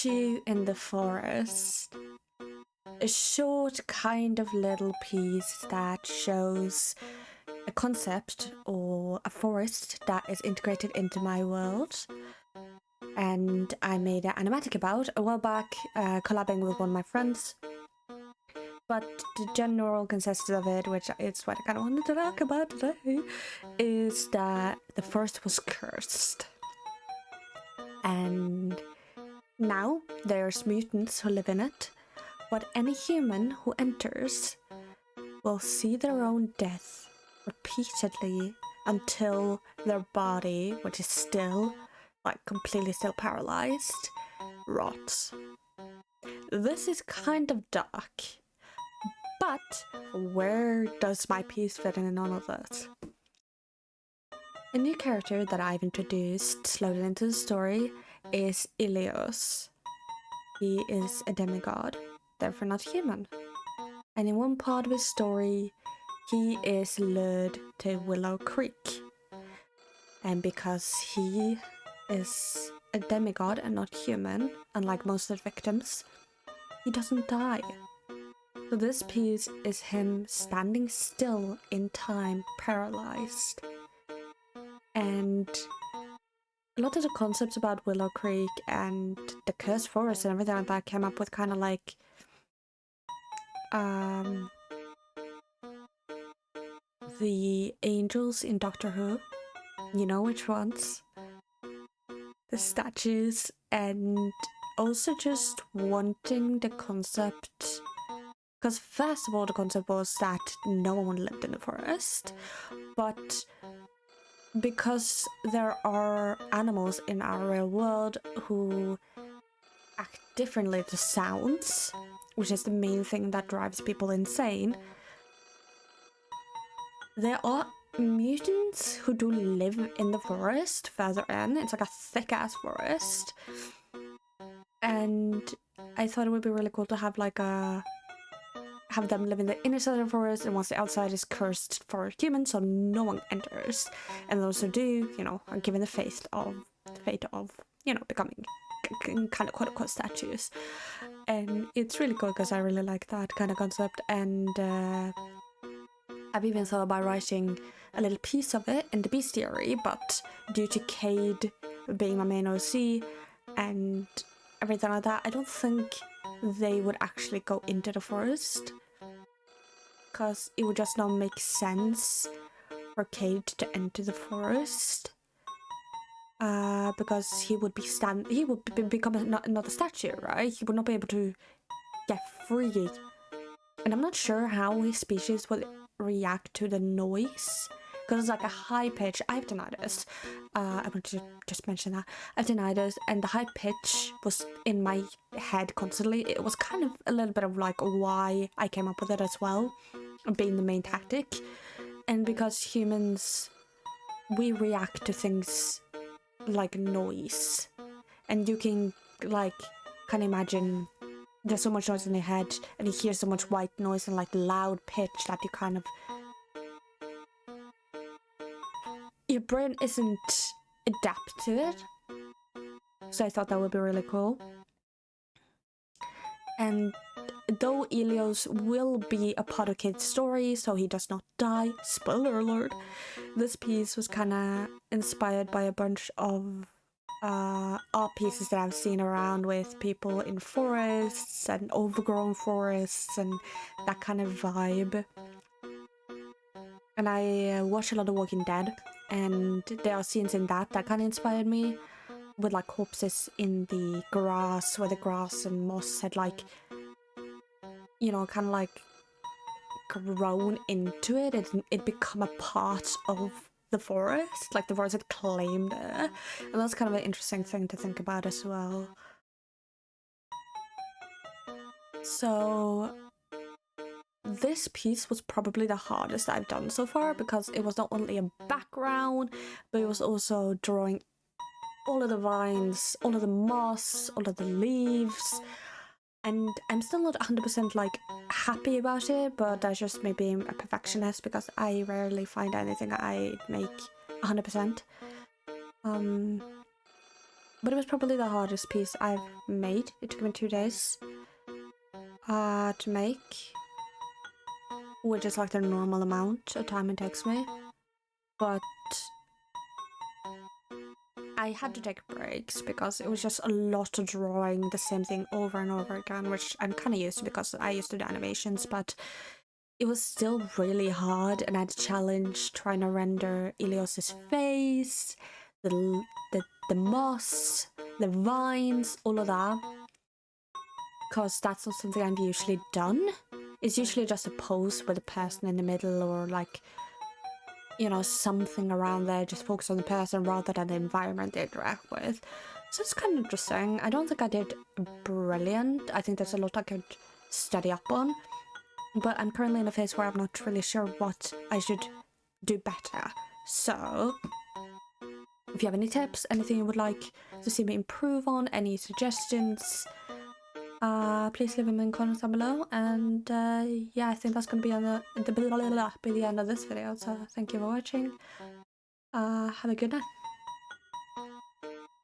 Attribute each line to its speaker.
Speaker 1: statue in the forest. A short kind of little piece that shows a concept or a forest that is integrated into my world. And I made an animatic about a while back, collabing with one of my friends. But the general consensus of it, which is what I kind of wanted to talk about today, is that the forest was cursed. And now there's mutants who live in it, but any human who enters will see their own death repeatedly until their body, which is still, like completely still paralyzed, rots. This is kind of dark, but where does my piece fit in all of that? A new character that I've introduced slowly into the story is Ilios. He is a demigod, therefore not human. And in one part of his story, he is lured to Willow Creek. And because he is a demigod and not human, unlike most of the victims, he doesn't die. So this piece is him standing still in time, paralyzed. And a lot of the concepts about Willow Creek and the cursed forest and everything like that came up with kind of like the angels in Doctor Who. You know which ones? The statues, and also just wanting the concept, because first of all the concept was that no one lived in the forest, but because there are animals in our real world who act differently to sounds, which is the main thing that drives people insane, there are mutants who do live in the forest further in. It's like a thick ass forest, and I thought it would be really cool to have like have them live in the inner side of the forest, and once the outside is cursed for humans, so no one enters, and those who do, you know, are given the fate of you know, becoming kind of quote-unquote statues. And it's really cool because I really like that kind of concept, and I've even thought about writing a little piece of it in the bestiary, but due to Cade being my main OC and everything like that, I don't think they would actually go into the forest, because it would just not make sense for Cade to enter the forest, because he would become another statue, right? He would not be able to get free, and I'm not sure how his species would react to the noise, because it's like a high pitch. I have tinnitus. I want to just mention that I have tinnitus, and the high pitch was in my head constantly. It was kind of a little bit of like why I came up with it as well, being the main tactic. And because humans, we react to things like noise, and you can like kind of imagine there's so much noise in your head, and you hear so much white noise and like loud pitch that you kind of, your brain isn't adapt to it. So I thought that would be really cool. And though Ilios will be a part of Cade's story, so he does not die, spoiler alert, this piece was kind of inspired by a bunch of art pieces that I've seen around with people in forests and overgrown forests and that kind of vibe. And I watch a lot of Walking Dead, and there are scenes in that kind of inspired me, with like corpses in the grass, where the grass and moss had like, you know, kind of like grown into it, and it become a part of the forest, like the forest had claimed it. And that's kind of an interesting thing to think about as well. So this piece was probably the hardest I've done so far, because it was not only a background, but it was also drawing all of the vines, all of the moss, all of the leaves. And I'm still not 100% like happy about it, but that's just me being a perfectionist, because I rarely find anything I make 100%. But it was probably the hardest piece I've made. It took me 2 days to make, which is like the normal amount of time it takes me. But I had to take breaks because it was just a lot of drawing the same thing over and over again, which I'm kind of used to because I used to do animations, but it was still really hard, and I had a challenge trying to render Ilios's face, the moss, the vines, all of that, because that's not something I've usually done. It's usually just a pose with a person in the middle, or like, you know, something around there, just focus on the person rather than the environment they interact with. So it's kind of interesting. I don't think I did brilliant. I think there's a lot I could study up on, but I'm currently in a phase where I'm not really sure what I should do better. So if you have any tips, anything you would like to see me improve on, any suggestions, please leave them in comments down below. And yeah, I think that's going to be be the end of this video. So thank you for watching. Have a good night.